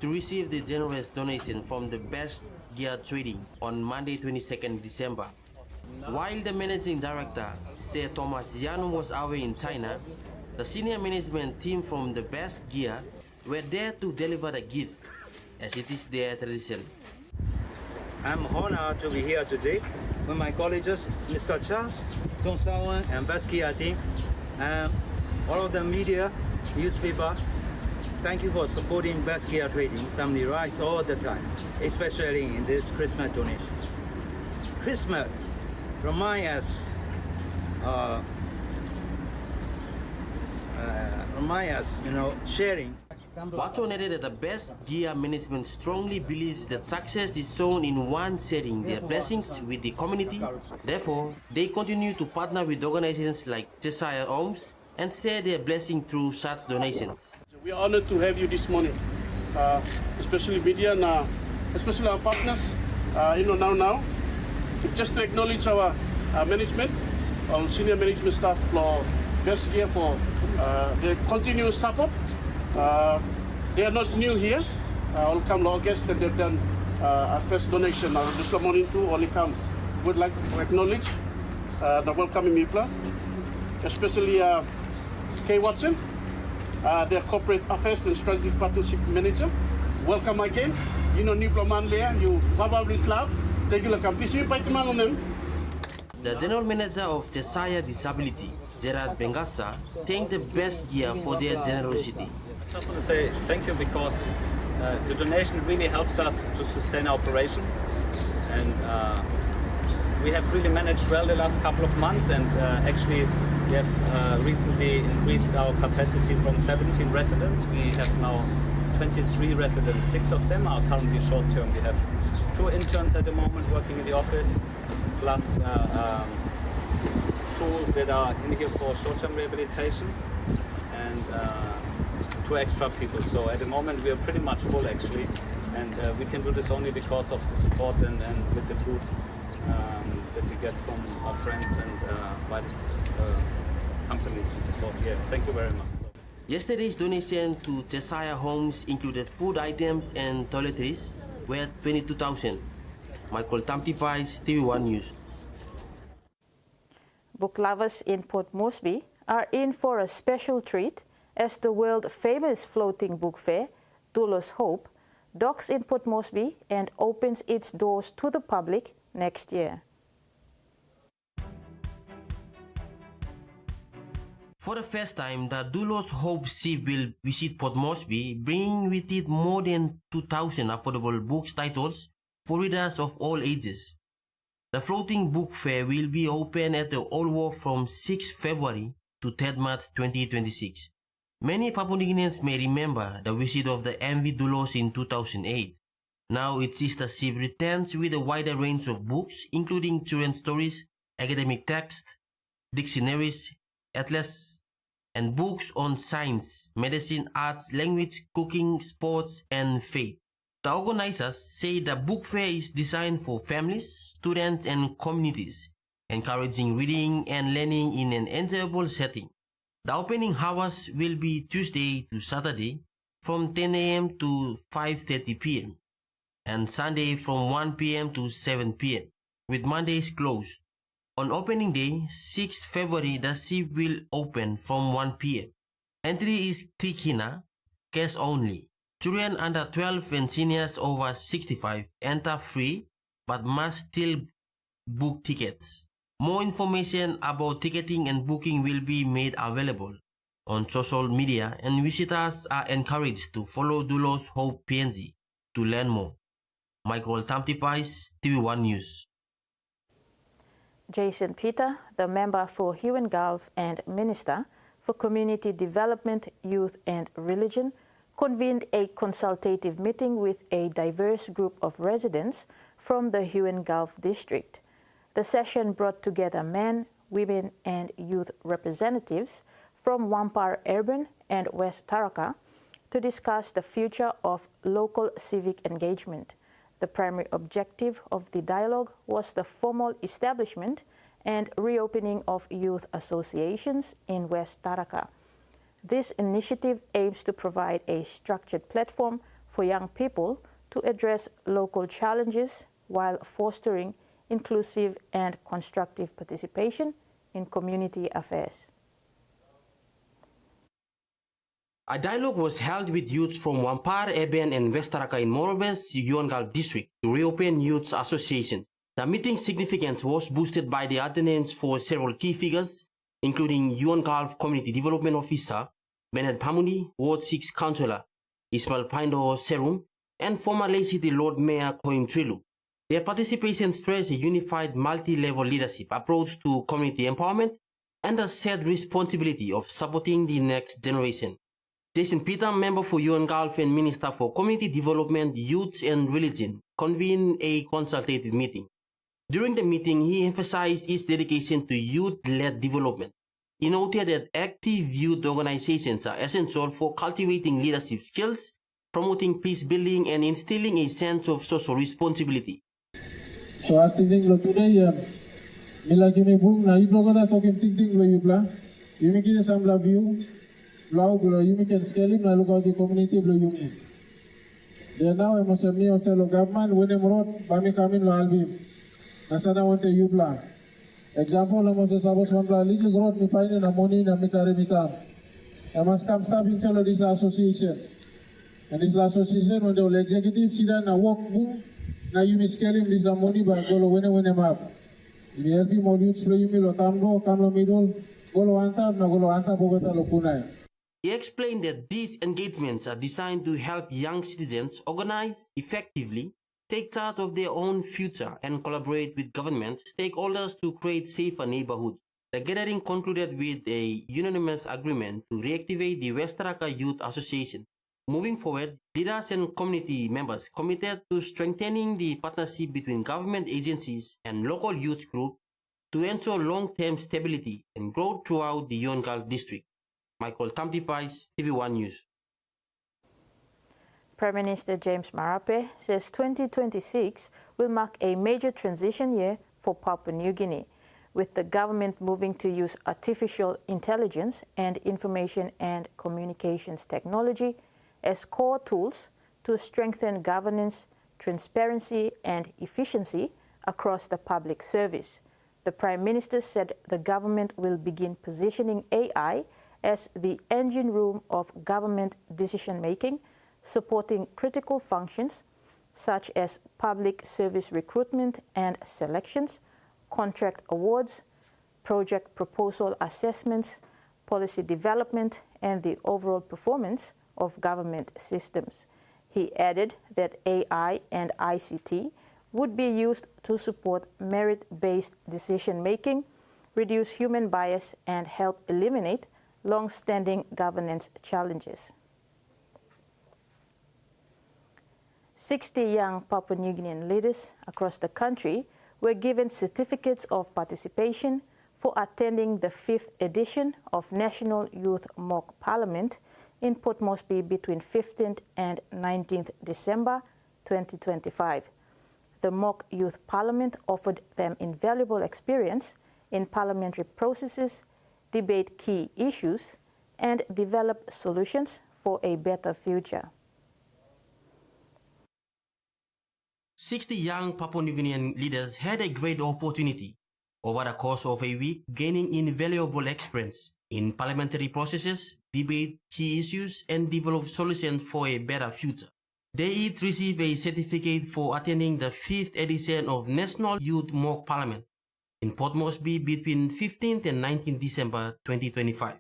to receive the generous donation from the Best Gear Trading on Monday 22nd December. While the managing director, Sir Thomas Yan, was away in China, the senior management team from the Best Gear were there to deliver the gift, as it is their tradition. I'm honored to be here today with my colleagues, Mr. Charles, TVWAN, and Best Gear team, and all of the media, newspaper. Thank you for supporting Best Gear Trading Family Rights all the time, especially in this Christmas donation. Christmas reminds us, sharing. Wacho added that the Best Gear management strongly believes that success is shown in one sharing their blessings with the community. Therefore, they continue to partner with organizations like Cheshire Homes and share their blessing through such donations. We are honored to have you this morning, especially media and especially our partners, now. Just to acknowledge our management, our senior management staff for Best Gear for their continuous support. They are not new here. All come August that they've done our first donation this morning too. Only come. Would like to acknowledge the welcoming people, especially Kay Watson, their corporate affairs and strategic partnership manager. Welcome again. New Proman there. You probably love. Thank you. The general manager of Cheshire Disability, Gerard Bengasa, thanked the Best Gear for their generosity. I just want to say thank you because the donation really helps us to sustain our operation, and we have really managed well the last couple of months, and actually we have recently increased our capacity from 17 residents. We have now 23 residents. 6 of them are currently short-term. We have 2 interns at the moment working in the office, plus 2 that are in here for short-term rehabilitation, and 2 extra people. So at the moment we are pretty much full actually, and we can do this only because of the support and with the food that we get from our friends and various companies and support here. Thank you very much. Yesterday's donation to Cheshire Homes included food items and toiletries worth 22,000. Michael Tamtipais, TV1 News. Book lovers in Port Moresby are in for a special treat as the world-famous floating book fair, Dulos Hope, docks in Port Moresby and opens its doors to the public next year. For the first time, the Dulos Hope ship will visit Port Moresby, bringing with it more than 2,000 affordable books titles for readers of all ages. The floating book fair will be open at the Old Wharf from 6 February to 3 March 2026. Many Papua New Guineans may remember the visit of the MV Dulos in 2008. Now its sister ship returns with a wider range of books, including children's stories, academic texts, dictionaries, atlas, and books on science, medicine, arts, language, cooking, sports, and faith. The organizers say the book fair is designed for families, students, and communities, encouraging reading and learning in an enjoyable setting. The opening hours will be Tuesday to Saturday from 10 a.m. to 5:30 p.m. and Sunday from 1 p.m. to 7 p.m., with Mondays closed. On opening day, 6 February, the ship will open from 1 p.m. Entry is Tikina, cash only. Children under 12 and seniors over 65 enter free but must still book tickets. More information about ticketing and booking will be made available on social media, and visitors are encouraged to follow Dulos Hope PNG to learn more. Michael Tamtipais, TV1 News. Jason Peter, the member for Huon Gulf and Minister for Community Development, Youth and Religion, convened a consultative meeting with a diverse group of residents from the Huon Gulf district. The session brought together men, women and youth representatives from Wampar Urban and West Taraka to discuss the future of local civic engagement. The primary objective of the dialogue was the formal establishment and reopening of youth associations in West Taraka. This initiative aims to provide a structured platform for young people to address local challenges while fostering inclusive and constructive participation in community affairs. A dialogue was held with youths from Wampar, Eben, and West Taraka in Morobes, Yuangal district to reopen youth associations. The meeting's significance was boosted by the attendance for several key figures, including Yuangal Community Development Officer Bennett Pamuni, Ward 6 Councillor Ismail Paindo Serum, and former Lake City Lord Mayor Koim Trilu. Their participation stressed a unified multi-level leadership approach to community empowerment and the shared responsibility of supporting the next generation. Jason Peter, member for UN Gulf and Minister for Community Development, Youth and Religion, convened a consultative meeting. During the meeting, he emphasized his dedication to youth-led development. He noted that active youth organizations are essential for cultivating leadership skills, promoting peace building, and instilling a sense of social responsibility. So as thinking lo today, mila kini bung na iblo kada talking thinking lo yubla, yumi kini samla view. Blau bro, you can scale him na look out the community bro you. They now I must have me also government when them road bami kamin lo albim. Nasana wante you bla. Example I must suppose one bla little road mi find na money na mi carry mi kam. I must come stop in solo this association. And this association when the executive sit down na work boom na you mi scale him this money ba go lo when them up. You help him all youths bro you mi lo tambo kam lo middle go lo anta na go lo anta bogota lo kunai. He explained that these engagements are designed to help young citizens organize effectively, take charge of their own future, and collaborate with government stakeholders to create safer neighborhoods. The gathering concluded with a unanimous agreement to reactivate the West Taraka Youth Association. Moving forward, leaders and community members committed to strengthening the partnership between government agencies and local youth groups to ensure long-term stability and growth throughout the Yuangal district. Michael Tamtipais, TVWAN News. Prime Minister James Marape says 2026 will mark a major transition year for Papua New Guinea, with the government moving to use artificial intelligence and information and communications technology as core tools to strengthen governance, transparency, and efficiency across the public service. The Prime Minister said the government will begin positioning AI as the engine room of government decision-making, supporting critical functions such as public service recruitment and selections, contract awards, project proposal assessments, policy development, and the overall performance of government systems. He added that AI and ICT would be used to support merit-based decision-making, reduce human bias, and help eliminate long-standing governance challenges. 60 young Papua New Guinean leaders across the country were given certificates of participation for attending the 5th edition of National Youth Mock Parliament in Port Moresby between 15th and 19th December 2025. The Mock Youth Parliament offered them invaluable experience in parliamentary processes, debate key issues, and develop solutions for a better future. 60 young Papua New Guinean leaders had a great opportunity over the course of a week, gaining invaluable experience in parliamentary processes, debate key issues, and develop solutions for a better future. They each received a certificate for attending the 5th edition of National Youth Mock Parliament in Port Moresby between 15th and 19th December 2025.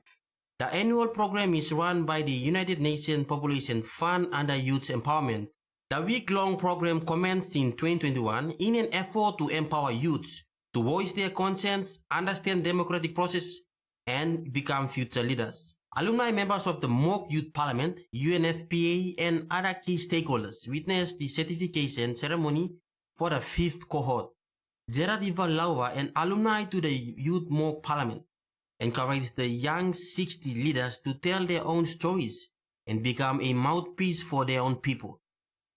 The annual program is run by the United Nations Population Fund under Youth Empowerment. The week-long program commenced in 2021 in an effort to empower youths to voice their concerns, understand democratic process, and become future leaders. Alumni members of the Mock Youth Parliament, UNFPA, and other key stakeholders witnessed the certification ceremony for the 5th cohort. Gerard Ivan Laura, an alumni to the Youth Mock Parliament, encouraged the young 60 leaders to tell their own stories and become a mouthpiece for their own people.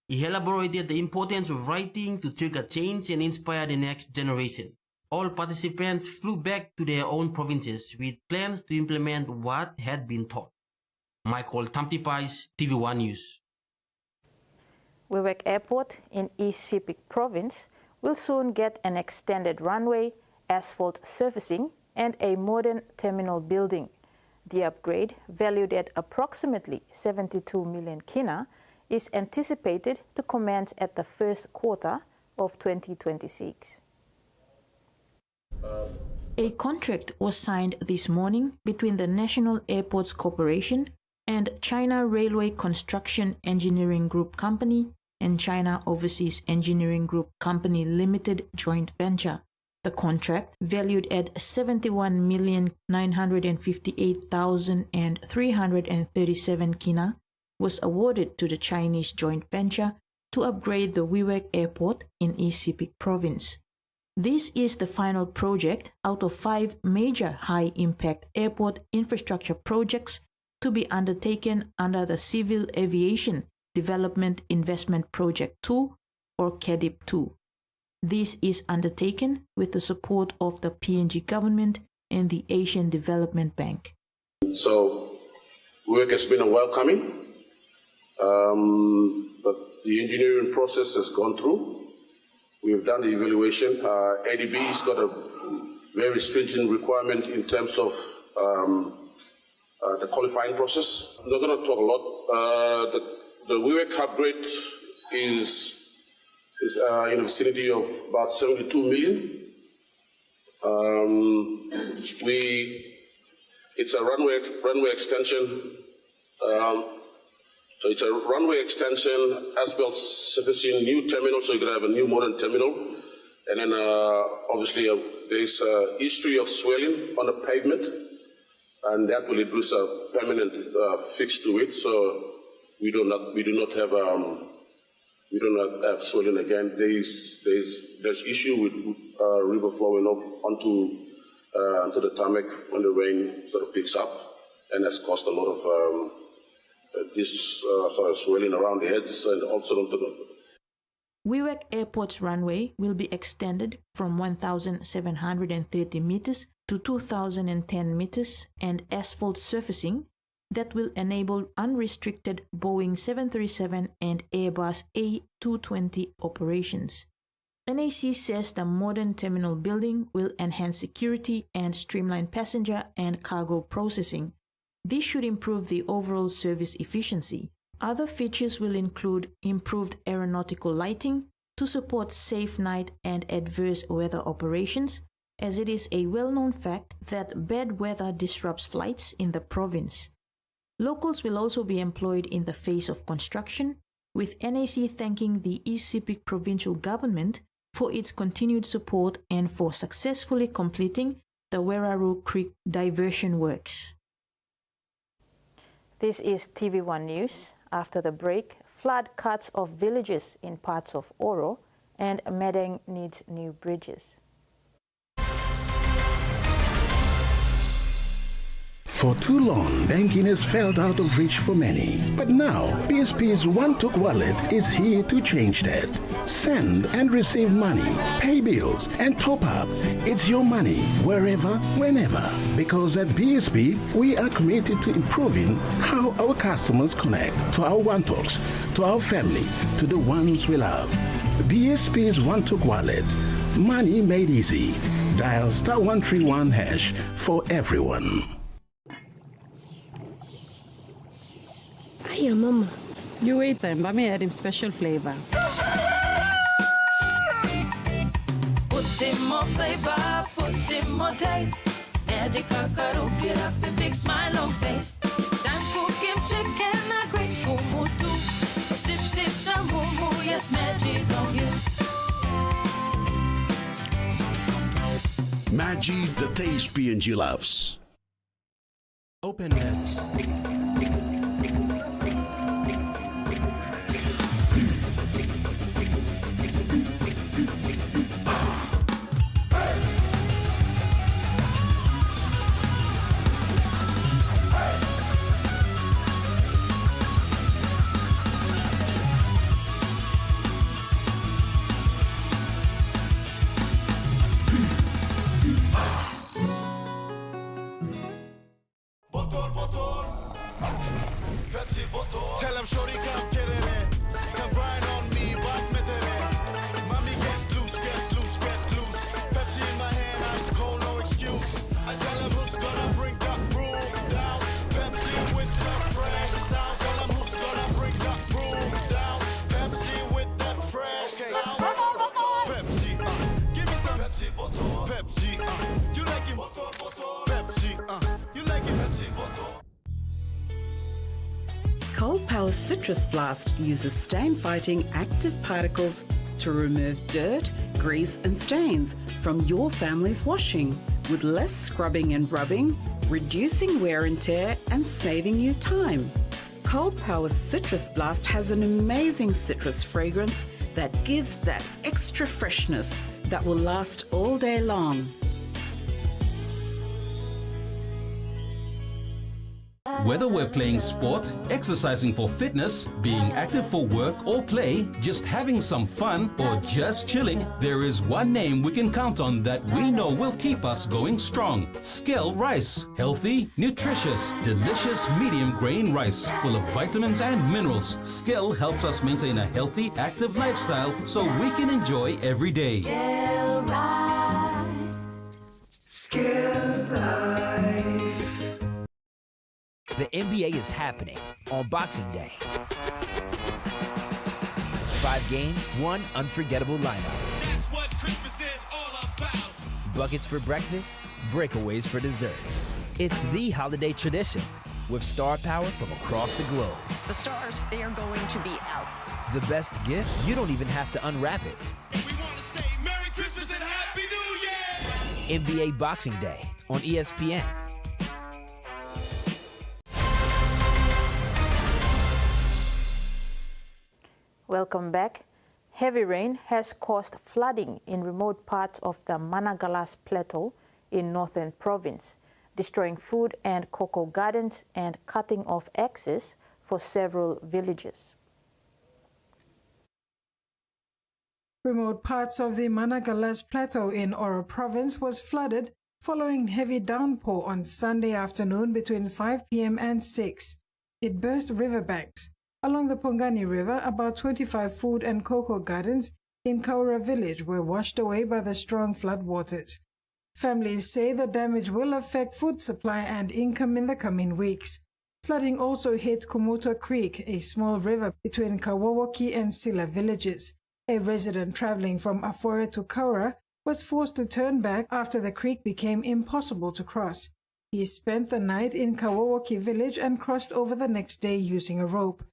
He elaborated the importance of writing to trigger change and inspire the next generation. All participants flew back to their own provinces with plans to implement what had been taught. Michael Tamtipais, TVWAN News. Wewak Airport in East Sepik Province will soon get an extended runway, asphalt surfacing, and a modern terminal building. The upgrade, valued at approximately 72 million kina, is anticipated to commence at the first quarter of 2026. A contract was signed this morning between the National Airports Corporation and China Railway Construction Engineering Group Company and China Overseas Engineering Group Company Limited joint venture. The contract, valued at 71,958,337 kina, was awarded to the Chinese joint venture to upgrade the Wewak Airport in East Sepik Province. This is the final project out of 5 major high-impact airport infrastructure projects to be undertaken under the Civil Aviation Development Investment Project 2, or CADIP 2. This is undertaken with the support of the PNG government and the Asian Development Bank. So, work has been a welcoming, but the engineering process has gone through. We've done the evaluation. ADB's got a very stringent requirement in terms of the qualifying process. I'm not going to talk a lot. The Wewak upgrade is in the vicinity of about 72 million. It's a runway extension. So it's a runway extension, asphalt surfacing, new terminal, so you're going to have a new modern terminal. And then obviously there's a history of swelling on the pavement, and that will introduce a permanent fix to it. So we do not have swelling again. There's issue with river flowing off onto the tarmac when the rain sort of picks up, and that's caused a lot of sort of swelling around the heads and also onto the. Wewak Airport's runway will be extended from 1,730 meters to 2,010 meters and asphalt surfacing that will enable unrestricted Boeing 737 and Airbus A220 operations. NAC says the modern terminal building will enhance security and streamline passenger and cargo processing. This should improve the overall service efficiency. Other features will include improved aeronautical lighting to support safe night and adverse weather operations, as it is a well-known fact that bad weather disrupts flights in the province. Locals will also be employed in the phase of construction, with NAC thanking the East Sepik provincial government for its continued support and for successfully completing the Weraru Creek diversion works. This is TVWAN News. After the break, flood cuts off villages in parts of Oro, and Madang needs new bridges. For too long, banking has felt out of reach for many. But now, BSP's One-Took Wallet is here to change that. Send and receive money, pay bills, and top up. It's your money, wherever, whenever. Because at BSP, we are committed to improving how our customers connect to our One-Talks, to our family, to the ones we love. BSP's One-Took Wallet. Money made easy. Dial *131# for everyone. Hiya, Mama. You wait time, but me add him special flavor. Put in more flavor, put in more taste. Magic kakaro, get up and big smile on face. Time for him chicken, a great kumutu. Sip, sip, the mumu, yes, magic on you. Maggi, the taste PNG loves. Open net. Citrus Blast uses stain-fighting active particles to remove dirt, grease and stains from your family's washing with less scrubbing and rubbing, reducing wear and tear and saving you time. Cold Power Citrus Blast has an amazing citrus fragrance that gives that extra freshness that will last all day long. Whether we're playing sport, exercising for fitness, being active for work or play, just having some fun, or just chilling, there is one name we can count on that we know will keep us going strong. Skell Rice. Healthy, nutritious, delicious medium grain rice full of vitamins and minerals. Skell helps us maintain a healthy, active lifestyle so we can enjoy every day. Skell Rice. Skell Life. The NBA is happening on Boxing Day. 5 games, 1 unforgettable lineup. That's what Christmas is all about. Buckets for breakfast, breakaways for dessert. It's the holiday tradition with star power from across the globe. The stars, they are going to be out. The best gift, you don't even have to unwrap it. And we want to say Merry Christmas and Happy New Year! NBA Boxing Day on ESPN. Welcome back. Heavy rain has caused flooding in remote parts of the Managalas Plateau in northern province, destroying food and cocoa gardens and cutting off access for several villages. Remote parts of the Managalas Plateau in Oro Province was flooded following heavy downpour on Sunday afternoon between 5 p.m. and 6. It burst riverbanks. Along the Pongani River, about 25 food and cocoa gardens in Kaura village were washed away by the strong floodwaters. Families say the damage will affect food supply and income in the coming weeks. Flooding also hit Kumuta Creek, a small river between Kawawoki and Sila villages. A resident traveling from Afore to Kaura was forced to turn back after the creek became impossible to cross. He spent the night in Kawawoki village and crossed over the next day using a rope.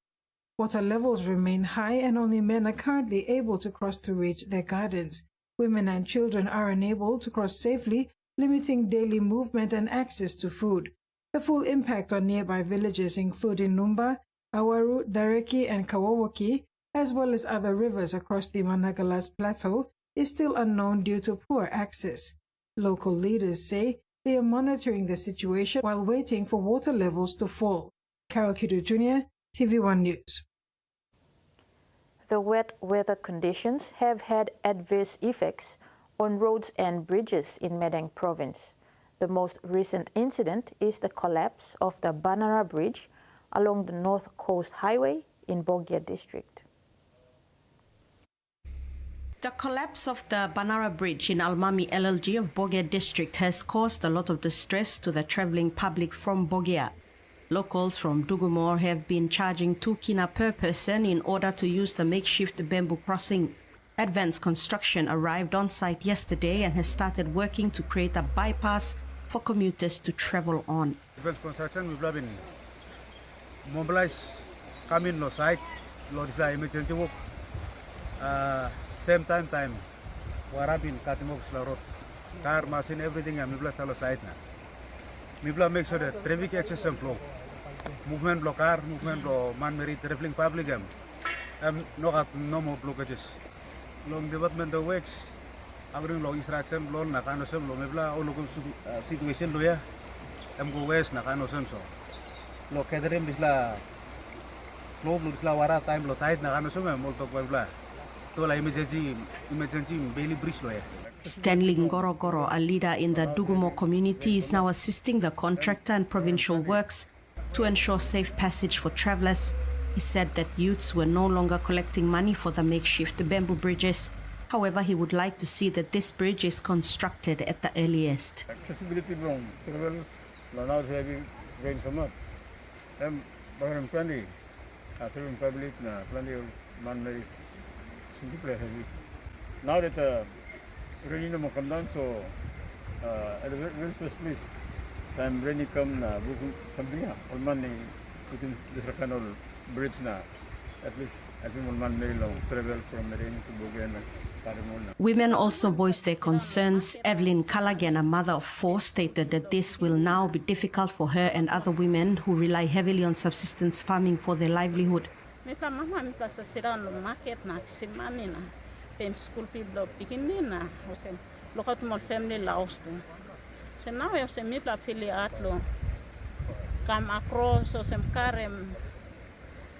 Water levels remain high and only men are currently able to cross to reach their gardens. Women and children are unable to cross safely, limiting daily movement and access to food. The full impact on nearby villages including Numba, Awaru, Dareki and Kawawoki, as well as other rivers across the Managalas Plateau, is still unknown due to poor access. Local leaders say they are monitoring the situation while waiting for water levels to fall. Carol Kidu Jr., TVWAN News. The wet weather conditions have had adverse effects on roads and bridges in Madang province. The most recent incident is the collapse of the Banara Bridge along the North Coast Highway in Bogia district. The collapse of the Banara Bridge in Almami LLG of Bogia district has caused a lot of distress to the travelling public from Bogia. Locals from Dugumor have been charging 2 kina per person in order to use the makeshift bamboo crossing. Advanced construction arrived on site yesterday and has started working to create a bypass for commuters to travel on. Advanced construction will be mobilized, come in site, the emergency work. Same time, warabin katimok road, car, machine, everything, and we site na. We make sure that traffic access and flow. Movement block car, movement block man merit traveling public no more blockages. Long development of works, agreeing long instruction, long nakano sem long mebla all local situation loya, go west nakano sem so. Lo catering bisla flow bisla wara time lo tight nakano sem molto mebla. To la emergency Bailey bridge loya. Stanley Ngorogoro, a leader in the Dugumo community, is now assisting the contractor and provincial works to ensure safe passage for travellers. He said that youths were no longer collecting money for the makeshift bamboo bridges. However, he would like to see that this bridge is constructed at the earliest. Accessibility from travel, now having rain summer. Plenty, after public, plenty of non-married, heavy. Now that rain will come down, so at the very first place, time rain come, something on money, within this kind of bridge na. At least I think man very long travel from Madang to Bondi and Karimona. Women also voiced their concerns. Evelyn Callaghan, a mother of 4, stated that this will now be difficult for her and other women who rely heavily on subsistence farming for their livelihood. School people beginning na hosem lokat mo family laos tu so now I say me pla affiliate lo come across so sem karem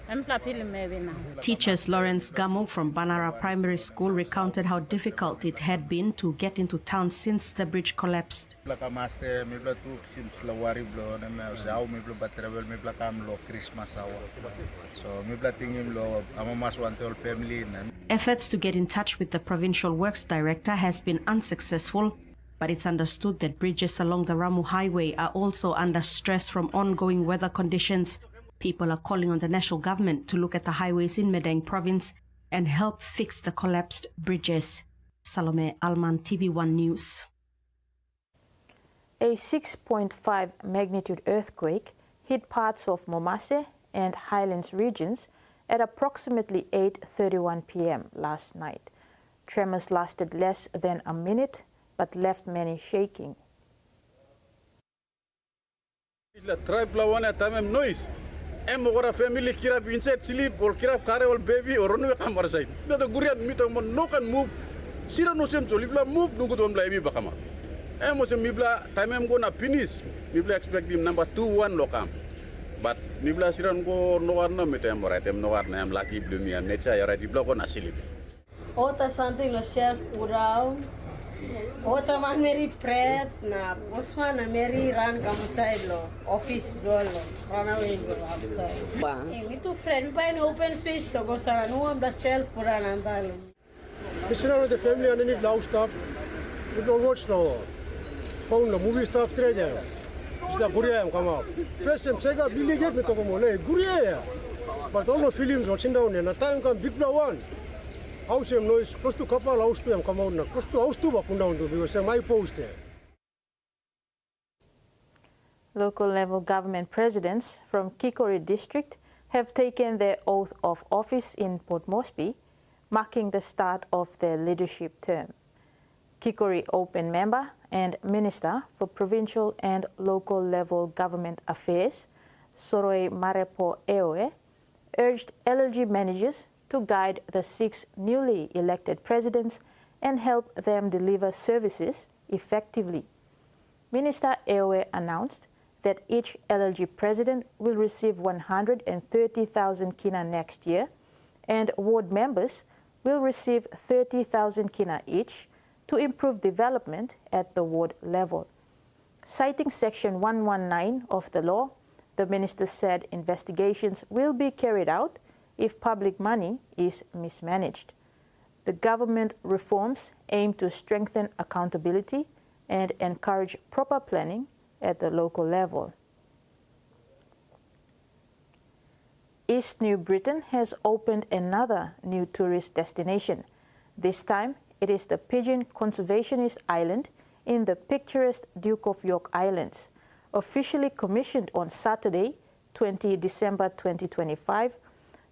em pla pili maybe now. Teachers Lawrence Gamo from Banara Primary School recounted how difficult it had been to get into town since the bridge collapsed. Plaka master mi pla tu since lawari blo na me zao mi pla travel mi pla kam lo Christmas awa. So mi pla tingim lo amamas one whole family na. Efforts to get in touch with the Provincial Works Director has been unsuccessful, but it's understood that bridges along the Ramu Highway are also under stress from ongoing weather conditions. People are calling on the national government to look at the highways in Madang province and help fix the collapsed bridges. Salome Alman, TVWAN News. A 6.5 magnitude earthquake hit parts of Momase and Highlands regions at approximately 8:31 p.m. last night. Tremors lasted less than a minute but left many shaking. Noise. Family kirap inside sleep or kirap kare or baby or run kamar side. The Gurian mito no can move. Sira no sem solibla move nungu don blai mi bakama. Mosem mibla time am gonna finish. Mibla expect him number 2-1 lokam. But mibla siran ko no warna mitem right em no warna am lucky blue mi am nature ya right ibla ko na sleep. Ota something lo shelf urau. Ota man meri pret na bosma na meri ran outside lo office lo run away lo outside. Me to friend by an open space to go sana no am the shelf puran andalo. Missionary the family and any loud stuff. We don't watch now. Phone the movie stuff treasure. It's the Guria come out. First time Sega Billy get me to come on. Guria. But all the films watching down and a time come big one. House noise, close to couple house to come out now. Close to house to walk down to because my post there. Local level government presidents from Kikori district have taken their oath of office in Port Moresby, marking the start of their leadership term. Kikori Open Member and Minister for Provincial and Local Level Government Affairs, Soroi Marepo Eoe, urged LLG managers to guide the 6 newly elected presidents and help them deliver services effectively. Minister Eoe announced that each LLG president will receive 130,000 kina next year, and ward members will receive 30,000 kina each to improve development at the ward level. Citing Section 119 of the law, the minister said investigations will be carried out if public money is mismanaged. The government reforms aim to strengthen accountability and encourage proper planning at the local level. East New Britain has opened another new tourist destination. This time, it is the Pigeon Conservationist Island in the picturesque Duke of York Islands. Officially commissioned on Saturday, 20 December 2025,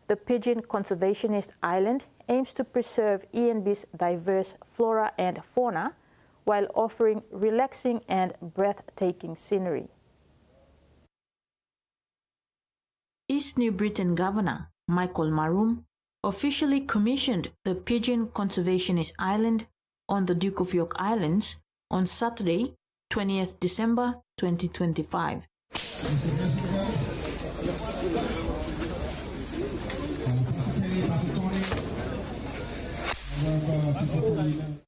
the Pigeon Conservationist Island aims to preserve ENB's diverse flora and fauna while offering relaxing and breathtaking scenery. East New Britain Governor Michael Maroom officially commissioned the Pigeon Conservationist Island on the Duke of York Islands on Saturday, 20th December 2025.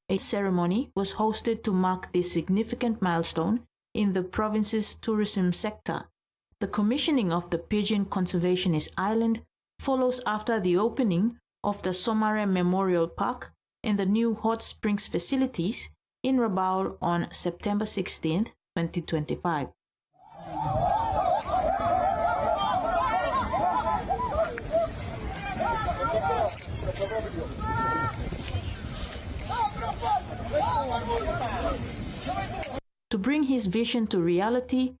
A ceremony was hosted to mark this significant milestone in the province's tourism sector. The commissioning of the Pigeon Conservationist Island follows after the opening of the Somare Memorial Park and the new hot springs facilities in Rabaul on September 16, 2025. To bring his vision to reality,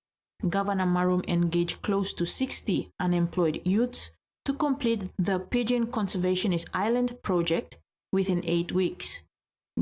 Governor Maroom engaged close to 60 unemployed youths to complete the Pigeon Conservationist Island project within 8 weeks.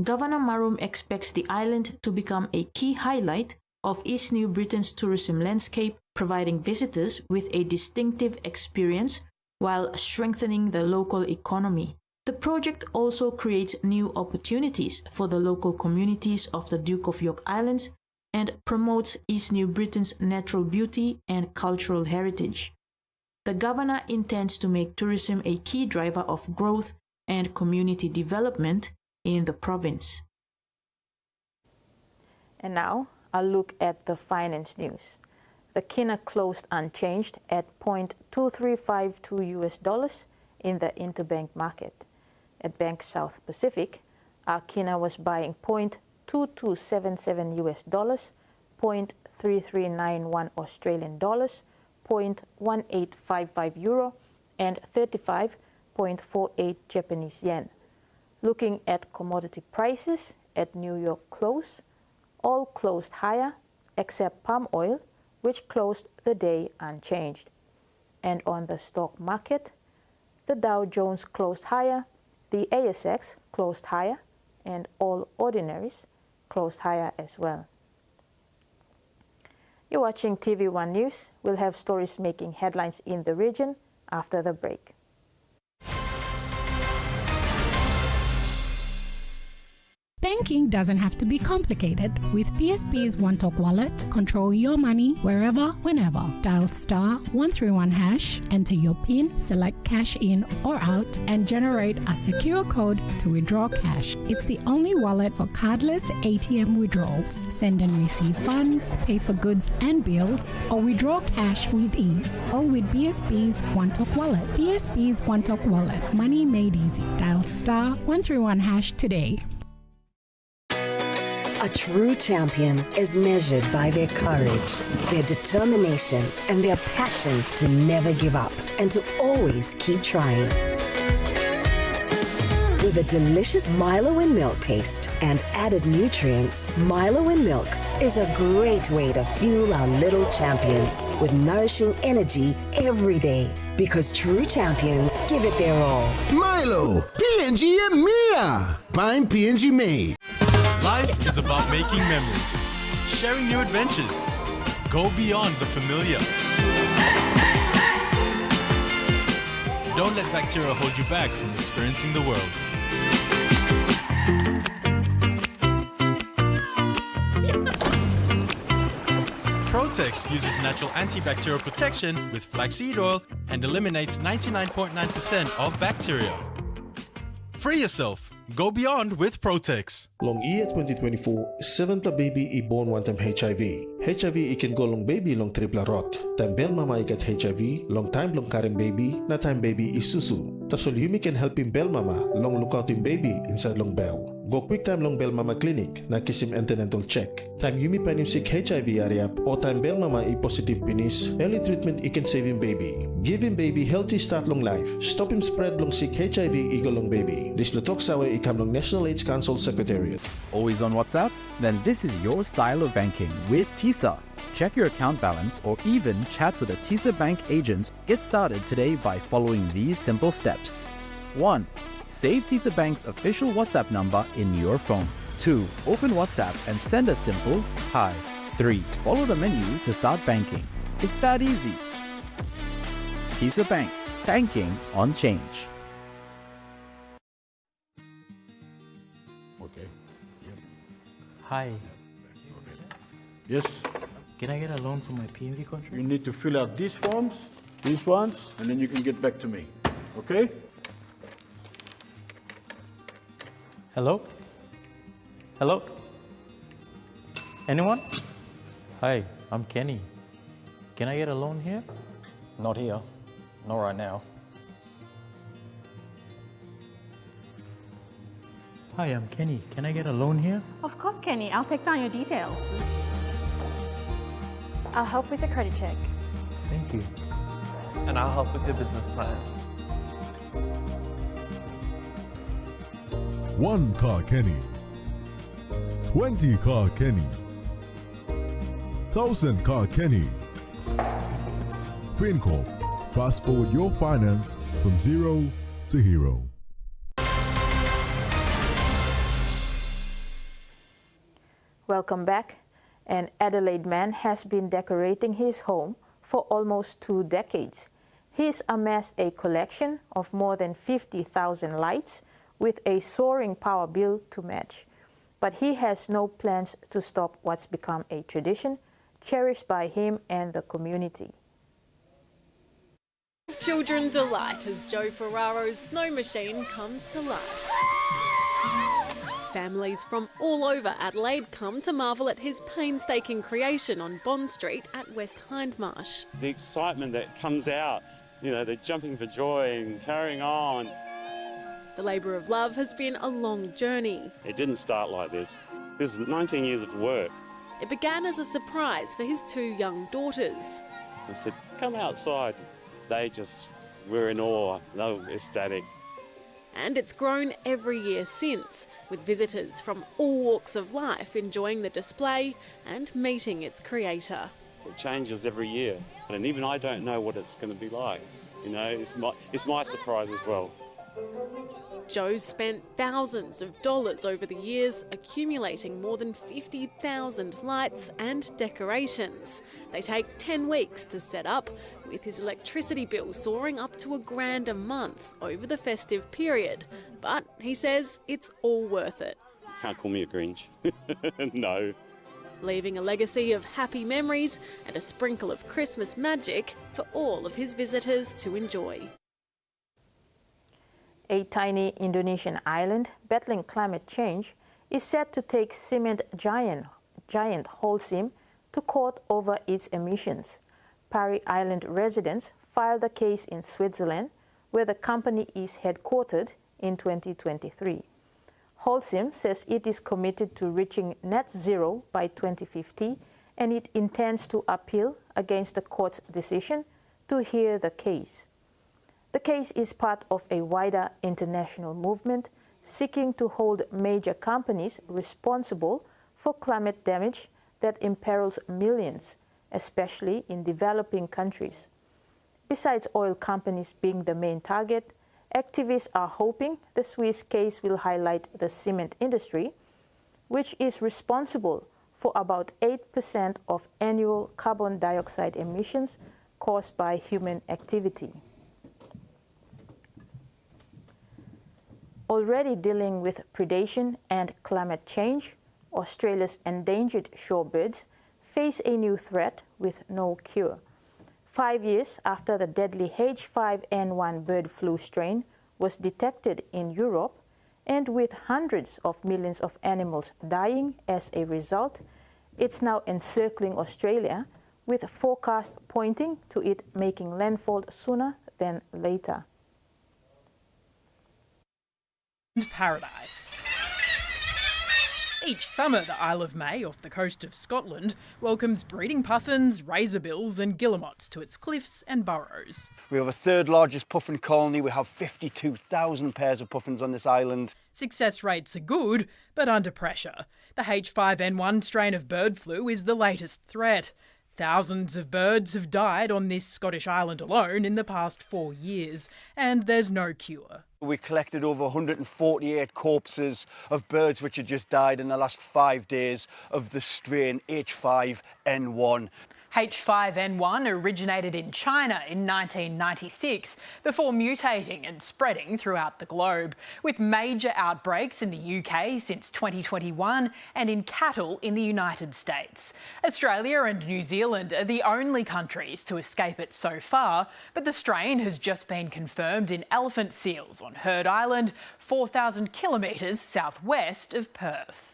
Governor Maroom expects the island to become a key highlight of East New Britain's tourism landscape, providing visitors with a distinctive experience while strengthening the local economy. The project also creates new opportunities for the local communities of the Duke of York Islands and promotes East New Britain's natural beauty and cultural heritage. The governor intends to make tourism a key driver of growth and community development in the province. And now, a look at the finance news. The kina closed unchanged at $0.2352 in the interbank market. At Bank South Pacific, our kina was buying $0.2277, $0.3391 Australian dollars, $0.1855 euro, and 35.48 Japanese yen. Looking at commodity prices at New York close, all closed higher except palm oil, which closed the day unchanged. And on the stock market, the Dow Jones closed higher, the ASX closed higher, and all ordinaries closed higher as well. You're watching TV1 News. We'll have stories making headlines in the region after the break. Banking doesn't have to be complicated. With PSP's One Talk Wallet, control your money wherever, whenever. Dial *131#, enter your PIN, select cash in or out, and generate a secure code to withdraw cash. It's the only wallet for cardless ATM withdrawals. Send and receive funds, pay for goods and bills, or withdraw cash with ease. All with PSP's One Talk Wallet. PSP's One Talk Wallet. Money made easy. Dial *131# today. A true champion is measured by their courage, their determination, and their passion to never give up and to always keep trying. With a delicious Milo in milk taste and added nutrients, Milo in milk is a great way to fuel our little champions with nourishing energy every day. Because true champions give it their all. Milo, PNG and Mia. Find PNG made. Life is about making memories, sharing new adventures. Go beyond the familiar. Don't let bacteria hold you back from experiencing the world. Protex uses natural antibacterial protection with flaxseed oil and eliminates 99.9% of bacteria. Free yourself. Go beyond with Protex. Long year 2024, 7 baby born one time HIV. HIV can go long baby long triple rot. Time bel mama ikat HIV, long time long carrying baby, na time baby is susu. Tasol Yumi can help him bel mama, long look out him baby inside long bell. Go quick time long bell mama clinic, na kiss him antenatal check. Time Yumi pan him sick HIV area, or time bell mama i positive penis, early treatment it can save him baby. Give him baby healthy start long life. Stop him spread long sick HIV eagle long baby. This lutok sawa ikam long National AIDS Council Secretariat. Always on WhatsApp? Then this is your style of banking with TISA. Check your account balance or even chat with a TISA bank agent. Get started today by following these simple steps. 1. Save TISA Bank's official WhatsApp number in your phone. 2. Open WhatsApp and send a simple hi. 3. Follow the menu to start banking. It's that easy. TISA Bank. Banking on change. Okay. Yep. Hi. Yes. Can I get a loan for my PNV contract? You need to fill out these forms, these ones, and then you can get back to me. Okay? Hello? Hello? Anyone? Hi, I'm Kenny. Can I get a loan here? Not here. Not right now. Hi, I'm Kenny. Can I get a loan here? Of course, Kenny. I'll take down your details. I'll help with the credit check. Thank you. And I'll help with the business plan. 1 car Kenny, 20 car Kenny, 1,000 car Kenny. FinCorp, Fast forward your finance from zero to hero. Welcome back. An Adelaide man has been decorating his home for almost 2 decades. He's amassed a collection of more than 50,000 lights with a soaring power bill to match. But he has no plans to stop what's become a tradition cherished by him and the community. Children delight as Joe Ferraro's snow machine comes to life. Families from all over Adelaide come to marvel at his painstaking creation on Bond Street at West Hindmarsh. The excitement that comes out, they're jumping for joy and carrying on. The labour of love has been a long journey. It didn't start like this. This is 19 years of work. It began as a surprise for his 2 young daughters. I said, come outside. They just were in awe. They were ecstatic. And it's grown every year since, with visitors from all walks of life enjoying the display and meeting its creator. It changes every year, and even I don't know what it's going to be like. It's my surprise as well. Joe's spent thousands of dollars over the years, accumulating more than 50,000 lights and decorations. They take 10 weeks to set up, with his electricity bill soaring up to $1,000 a month over the festive period. But he says it's all worth it. Can't call me a Grinch. No. Leaving a legacy of happy memories and a sprinkle of Christmas magic for all of his visitors to enjoy. A tiny Indonesian island battling climate change is set to take cement giant Holcim to court over its emissions. Parry Island residents filed a case in Switzerland, where the company is headquartered, in 2023. Holcim says it is committed to reaching net zero by 2050, and it intends to appeal against the court's decision to hear the case. The case is part of a wider international movement seeking to hold major companies responsible for climate damage that imperils millions, especially in developing countries. Besides oil companies being the main target, activists are hoping the Swiss case will highlight the cement industry, which is responsible for about 8% of annual carbon dioxide emissions caused by human activity. Already dealing with predation and climate change, Australia's endangered shorebirds face a new threat with no cure. 5 years after the deadly H5N1 bird flu strain was detected in Europe, and with hundreds of millions of animals dying as a result, it's now encircling Australia, with forecasts pointing to it making landfall sooner than later. Paradise. Each summer, the Isle of May off the coast of Scotland welcomes breeding puffins, razorbills and guillemots to its cliffs and burrows. We have a 3rd largest puffin colony. We have 52,000 pairs of puffins on this island. Success rates are good, but under pressure. The H5N1 strain of bird flu is the latest threat. Thousands of birds have died on this Scottish island alone in the past 4 years, and there's no cure. We collected over 148 corpses of birds which had just died in the last 5 days of the strain H5N1. H5N1 originated in China in 1996 before mutating and spreading throughout the globe, with major outbreaks in the UK since 2021 and in cattle in the United States. Australia and New Zealand are the only countries to escape it so far, but the strain has just been confirmed in elephant seals on Heard Island, 4,000 kilometres southwest of Perth.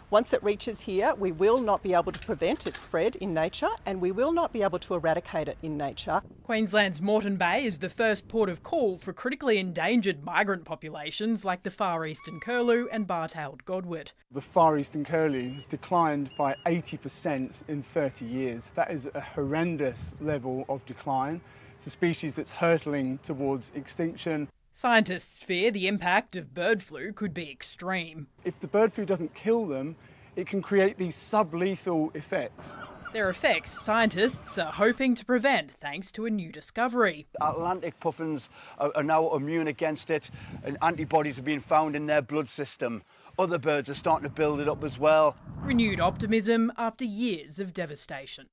Once it reaches here, we will not be able to prevent its spread in nature, and we will not be able to eradicate it in nature. Queensland's Moreton Bay is the first port of call for critically endangered migrant populations like the far eastern curlew and bar-tailed godwit. The far eastern curlew has declined by 80% in 30 years. That is a horrendous level of decline. It's a species that's hurtling towards extinction. Scientists fear the impact of bird flu could be extreme. If the bird flu doesn't kill them, it can create these sublethal effects. Their effects scientists are hoping to prevent thanks to a new discovery. Atlantic puffins are now immune against it, and antibodies have been found in their blood system. Other birds are starting to build it up as well. Renewed optimism after years of devastation.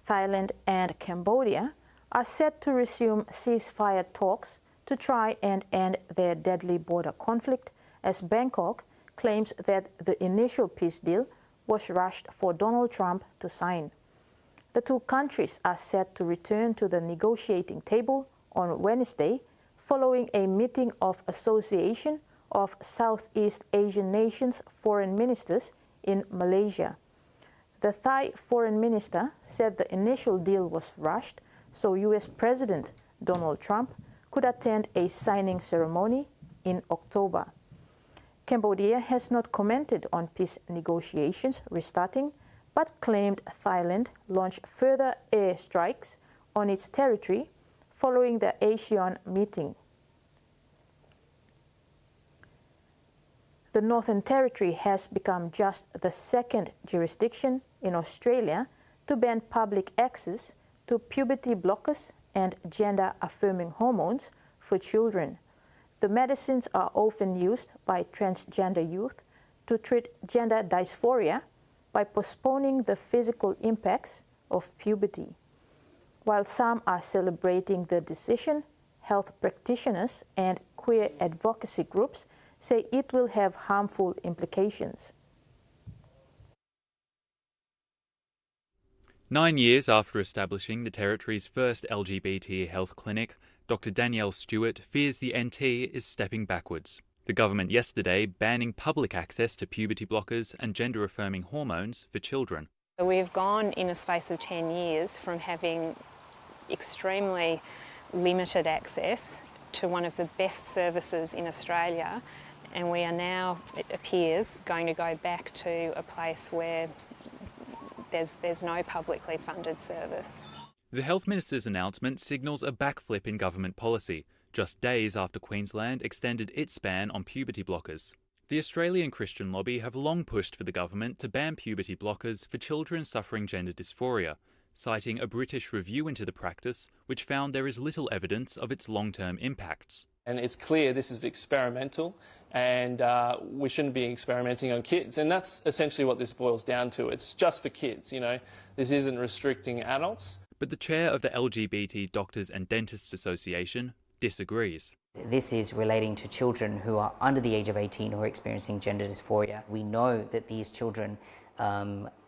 Thailand and Cambodia are set to resume ceasefire talks to try and end their deadly border conflict as Bangkok claims that the initial peace deal was rushed for Donald Trump to sign. The two countries are set to return to the negotiating table on Wednesday following a meeting of Association of Southeast Asian Nations foreign ministers in Malaysia. The Thai foreign minister said the initial deal was rushed so US President Donald Trump could attend a signing ceremony in October. Cambodia has not commented on peace negotiations restarting, but claimed Thailand launched further airstrikes on its territory following the ASEAN meeting. The Northern Territory has become just the second jurisdiction in Australia to ban public access to puberty blockers and gender-affirming hormones for children. The medicines are often used by transgender youth to treat gender dysphoria by postponing the physical impacts of puberty. While some are celebrating the decision, health practitioners and queer advocacy groups say it will have harmful implications. 9 years after establishing the territory's first LGBT health clinic, Dr. Danielle Stewart fears the NT is stepping backwards. The government yesterday banning public access to puberty blockers and gender-affirming hormones for children. We've gone in a space of 10 years from having extremely limited access to one of the best services in Australia, and we are now, it appears, going to go back to a place where there's no publicly funded service. The Health Minister's announcement signals a backflip in government policy, just days after Queensland extended its ban on puberty blockers. The Australian Christian lobby have long pushed for the government to ban puberty blockers for children suffering gender dysphoria, citing a British review into the practice which found there is little evidence of its long-term impacts. And it's clear this is experimental, and we shouldn't be experimenting on kids. And that's essentially what this boils down to. It's just for kids, you know. This isn't restricting adults. But the chair of the LGBT Doctors and Dentists Association disagrees. This is relating to children who are under the age of 18 who are experiencing gender dysphoria. We know that these children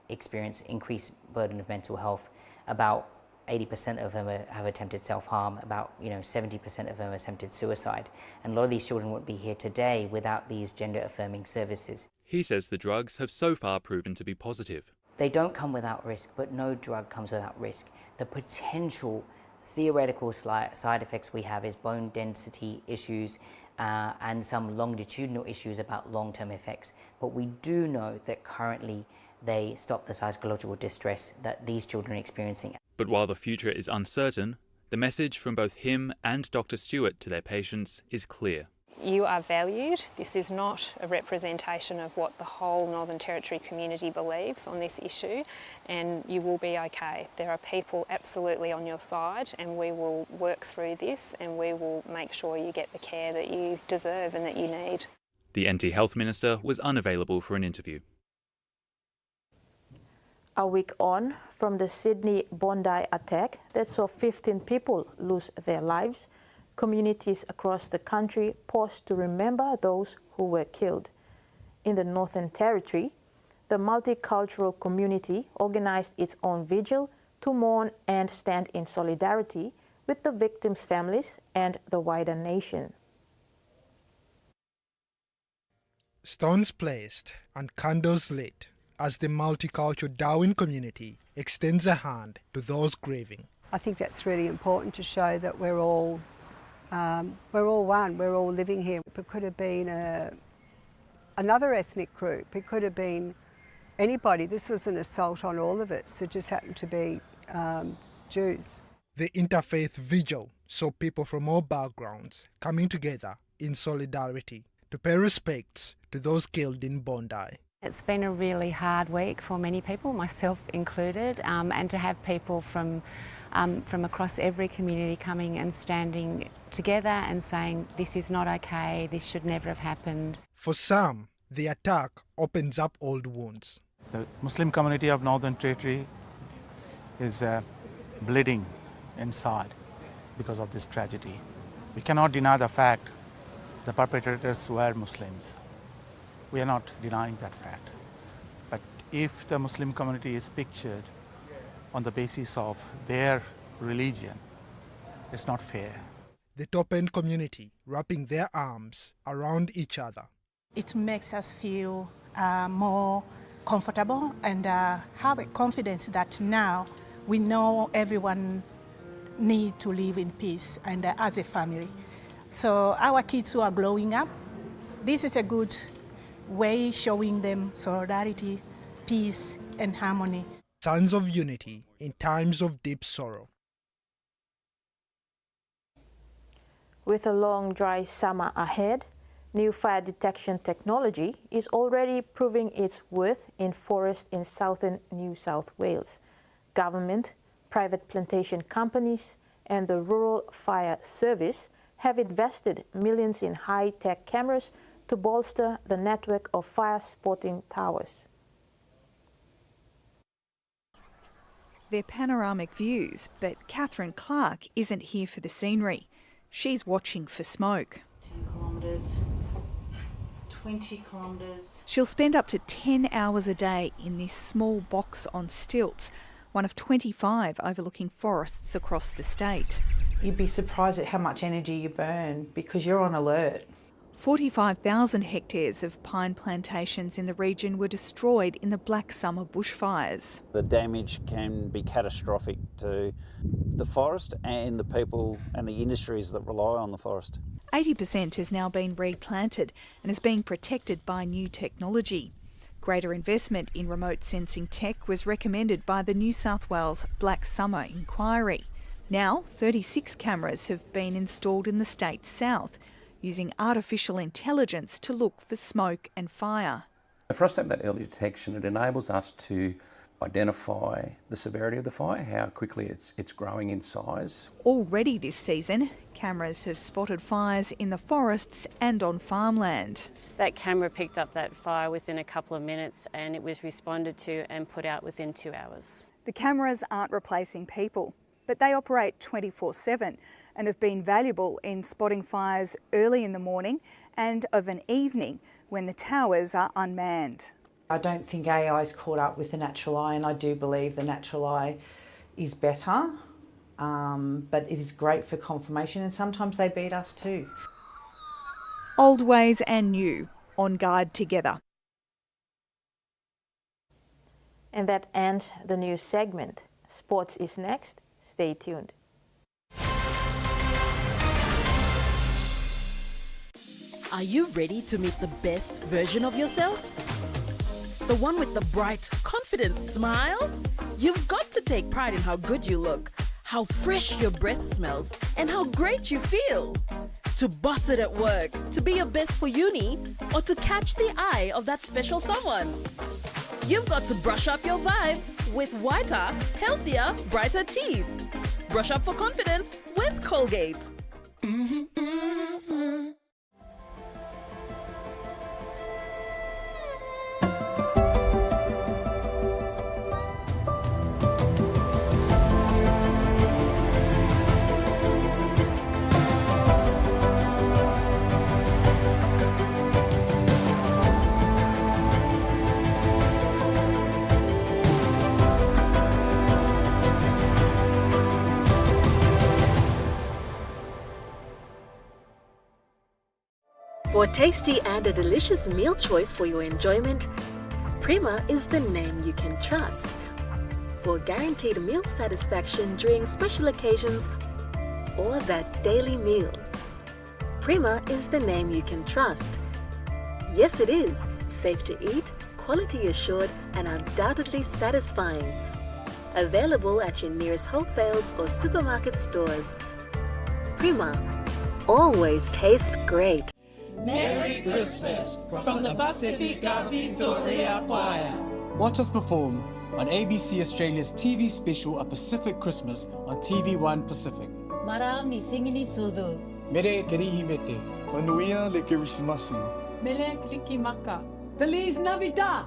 experience increased burden of mental health. About 80% of them have attempted self-harm, about 70% of them have attempted suicide. And a lot of these children wouldn't be here today without these gender-affirming services. He says the drugs have so far proven to be positive. They don't come without risk, but no drug comes without risk. The potential theoretical side effects we have is bone density issues and some longitudinal issues about long-term effects. But we do know that currently they stop the psychological distress that these children are experiencing. But while the future is uncertain, the message from both him and Dr. Stewart to their patients is clear. You are valued. This is not a representation of what the whole Northern Territory community believes on this issue, and you will be okay. There are people absolutely on your side, and we will work through this and we will make sure you get the care that you deserve and that you need. The NT Health Minister was unavailable for an interview. A week on from the Sydney Bondi attack that saw 15 people lose their lives, communities across the country pause to remember those who were killed. In the Northern Territory, the multicultural community organized its own vigil to mourn and stand in solidarity with the victims' families and the wider nation. Stones placed and candles lit as the multicultural Darwin community extends a hand to those grieving. I think that's really important to show that we're all one, we're all living here. It could have been another ethnic group, it could have been anybody. This was an assault on all of us. It just happened to be Jews. The interfaith vigil saw people from all backgrounds coming together in solidarity to pay respects to those killed in Bondi. It's been a really hard week for many people, myself included, and to have people from across every community coming and standing together and saying this is not okay, this should never have happened. For some, the attack opens up old wounds. The Muslim community of Northern Territory is bleeding inside because of this tragedy. We cannot deny the fact the perpetrators were Muslims. We are not denying that fact. But if the Muslim community is pictured on the basis of their religion, it's not fair. The top-end community wrapping their arms around each other. It makes us feel more comfortable and have a confidence that now we know everyone need to live in peace and as a family. So our kids who are growing up, this is a good way showing them solidarity, peace and harmony. Signs of unity in times of deep sorrow. With a long dry summer ahead, new fire detection technology is already proving its worth in forests in southern New South Wales. Government, private plantation companies and the Rural Fire Service have invested millions in high-tech cameras to bolster the network of fire spotting towers. They're panoramic views, but Catherine Clark isn't here for the scenery. She's watching for smoke. 10 kilometres, 20 kilometres. She'll spend up to 10 hours a day in this small box on stilts, one of 25 overlooking forests across the state. You'd be surprised at how much energy you burn because you're on alert. 45,000 hectares of pine plantations in the region were destroyed in the Black Summer bushfires. The damage can be catastrophic to the forest and the people and the industries that rely on the forest. 80% has now been replanted and is being protected by new technology. Greater investment in remote sensing tech was recommended by the New South Wales Black Summer inquiry. Now, 36 cameras have been installed in the state's south, using artificial intelligence to look for smoke and fire. For us to have that early detection, it enables us to identify the severity of the fire, how quickly it's growing in size. Already this season, cameras have spotted fires in the forests and on farmland. That camera picked up that fire within a couple of minutes and it was responded to and put out within 2 hours. The cameras aren't replacing people, but they operate 24/7 and have been valuable in spotting fires early in the morning and of an evening when the towers are unmanned. I don't think AI is caught up with the natural eye, and I do believe the natural eye is better, but it is great for confirmation, and sometimes they beat us too. Old ways and new, on guard together. And that ends the news segment. Sports is next. Stay tuned. Are you ready to meet the best version of yourself? The one with the bright, confident smile? You've got to take pride in how good you look, how fresh your breath smells, and how great you feel. To boss it at work, to be your best for uni, or to catch the eye of that special someone. You've got to brush up your vibe with whiter, healthier, brighter teeth. Brush up for confidence with Colgate. For tasty and a delicious meal choice for your enjoyment, Prima is the name you can trust. For guaranteed meal satisfaction during special occasions or that daily meal, Prima is the name you can trust. Yes, it is. Safe to eat, quality assured, and undoubtedly satisfying. Available at your nearest wholesales or supermarket stores. Prima always tastes great. Merry Christmas from the Pacifica Victoria Choir. Watch us perform on ABC Australia's TV special A Pacific Christmas on TVWAN Pacific. Marami singini sudu. Mere kerihimete. Manuia le Kirismasi. Mele klikimaka. Feliz Navidad!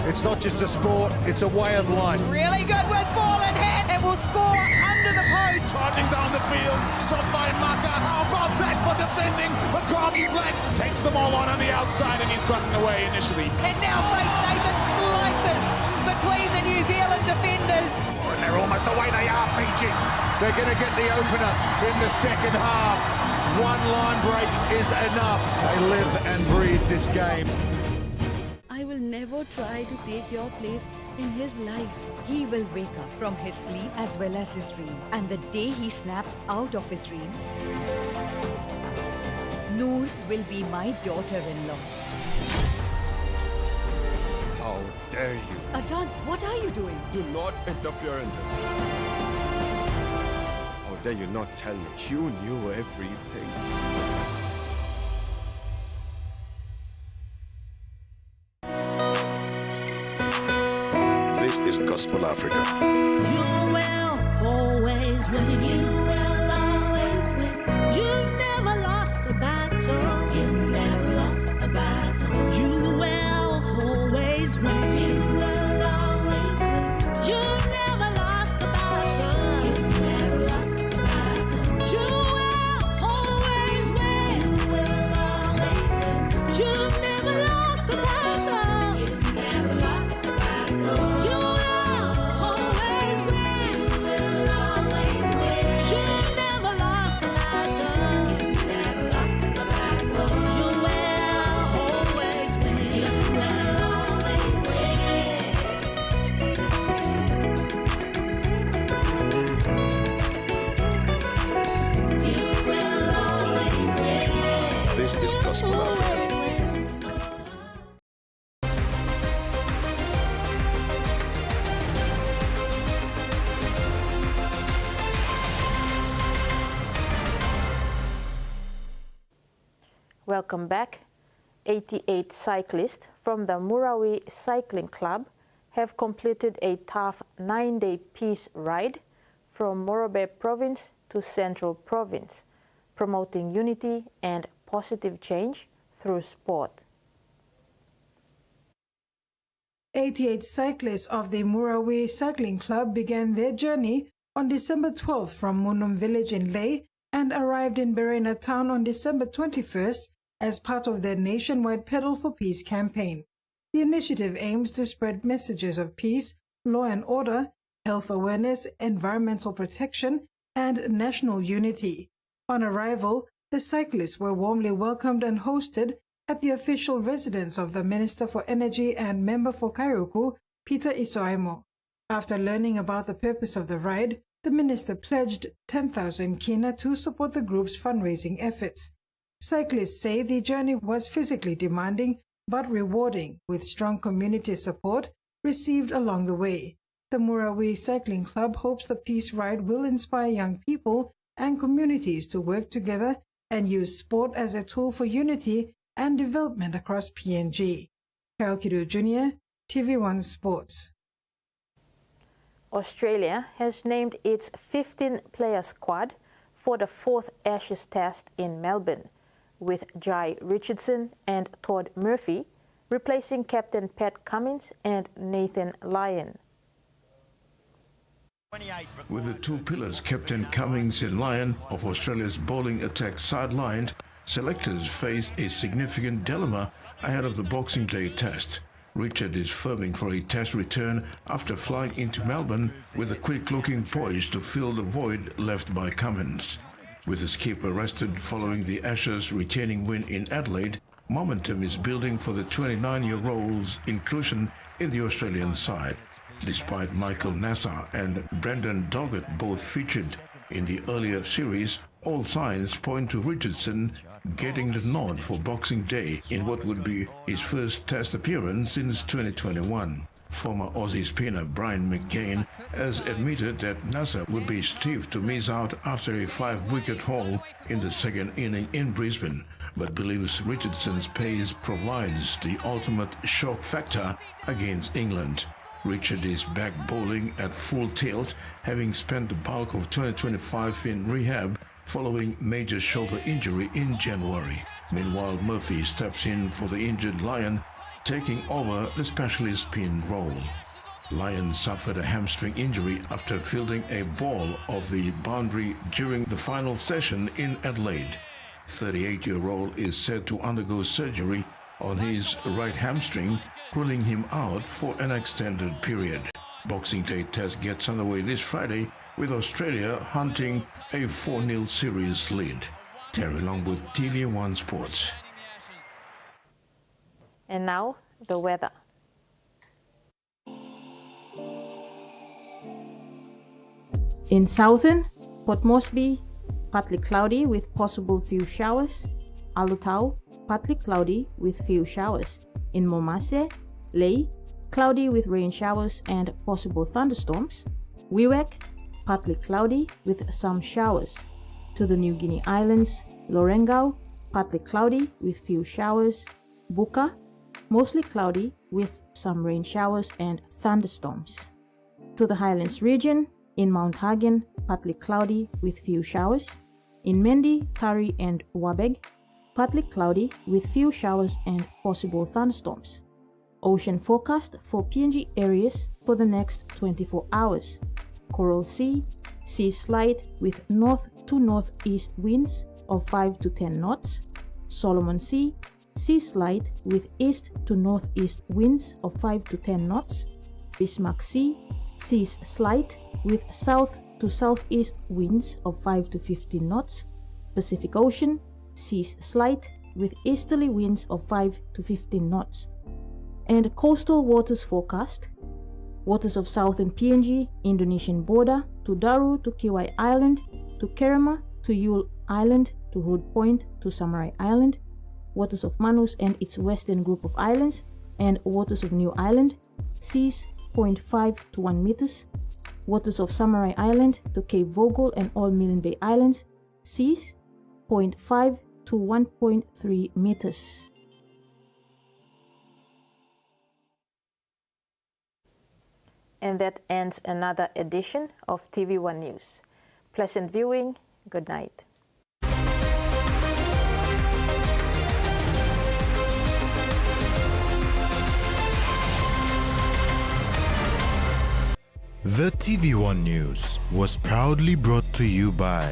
It's not just a sport, it's a way of life. Really good with ball in hand and will score under the post. Charging down the field, shot by Maka. How about that for defending? McCarthy Black takes them all on the outside and he's gotten away initially. And now Faith Nathan slices between the New Zealand defenders. And they're almost away, they are, Fiji. They're going to get the opener in the second half. One line break is enough. They live and breathe this game. I will never try to take your place in his life. He will wake up from his sleep as well as his dream. And the day he snaps out of his dreams, Noor will be my daughter-in-law. How dare you? Azad, what are you doing? Do not interfere in this. How dare you not tell me? You knew everything. This is Gospel Africa. You will always win. You will always win. You never lost the battle. You never lost a battle. You will always win. You will always win. You never lost the battle. You never lost the battle. You will always win. You will always win. You never lost the battle. You never lost the battle. This is Gospel Africa. Welcome back. 88 cyclists from the Murawi Cycling Club have completed a tough 9-day peace ride from Morobe Province to Central Province, promoting unity and positive change through sport. 88 cyclists of the Murawi Cycling Club began their journey on December 12th from Munum village in Leh and arrived in Berena town on December 21st as part of their nationwide Pedal for Peace campaign. The initiative aims to spread messages of peace, law and order, health awareness, environmental protection, and national unity. On arrival, the cyclists were warmly welcomed and hosted at the official residence of the Minister for Energy and Member for Kairuku, Peter Isoaimo. After learning about the purpose of the ride, the minister pledged 10,000 kina to support the group's fundraising efforts. Cyclists say the journey was physically demanding but rewarding, with strong community support received along the way. The Murawi Cycling Club hopes the peace ride will inspire young people and communities to work together and use sport as a tool for unity and development across PNG. Carol Kidu Jr., TV1 Sports. Australia has named its 15-player squad for the 4th Ashes Test in Melbourne, with Jai Richardson and Todd Murphy replacing Captain Pat Cummins and Nathan Lyon. With the two pillars, Captain Cummins and Lyon, of Australia's bowling attack sidelined, selectors face a significant dilemma ahead of the Boxing Day Test. Richard is firming for a Test return after flying into Melbourne with a quick-looking poise to fill the void left by Cummins. With the skipper rested following the Ashes retaining win in Adelaide, momentum is building for the 29-year-old's inclusion in the Australian side. Despite Michael Nassar and Brendan Doggett both featured in the earlier series, all signs point to Richardson getting the nod for Boxing Day in what would be his first Test appearance since 2021. Former Aussie spinner Brian McCain has admitted that Nasser would be stiff to miss out after a 5-wicket haul in the second inning in Brisbane, but believes Richardson's pace provides the ultimate shock factor against England. Richard is back bowling at full tilt, having spent the bulk of 2025 in rehab following major shoulder injury in January. Meanwhile, Murphy steps in for the injured Lyon, taking over the specialist spin role. Lyon suffered a hamstring injury after fielding a ball off the boundary during the final session in Adelaide. 38-year-old is said to undergo surgery on his right hamstring, ruling him out for an extended period. Boxing Day Test gets underway this Friday with Australia hunting a 4-0 series lead. Terry Longwood, TVWAN Sports. And now, the weather. In southern Port Moresby, partly cloudy with possible few showers. Alutau, partly cloudy with few showers. In Momase, Lae, cloudy with rain showers and possible thunderstorms. Wewak, partly cloudy with some showers. To the New Guinea Islands, Lorengau, partly cloudy with few showers. Buka, mostly cloudy with some rain showers and thunderstorms. To the Highlands region, in Mount Hagen, partly cloudy with few showers. In Mendi, Tari and Wabeg, partly cloudy with few showers and possible thunderstorms. Ocean forecast for PNG areas for the next 24 hours. Coral Sea, sea slight with north to northeast winds of 5 to 10 knots. Solomon Sea, sea slight with east to northeast winds of 5 to 10 knots. Bismarck Sea, seas slight with south to southeast winds of 5 to 15 knots. Pacific Ocean, seas slight with easterly winds of 5 to 15 knots. And coastal waters forecast: waters of southern PNG, Indonesian border, to Daru to Kiwai Island, to Kerema, to Yule Island, to Hood Point, to Samurai Island, waters of Manus and its western group of islands, and waters of New Island, seas 0.5 to 1 meters, waters of Samurai Island to Cape Vogel and all Milne Bay Islands, seas 0.5 to 1.3 meters. And that ends another edition of TV1 News. Pleasant viewing. Good night. The TV1 News was proudly brought to you by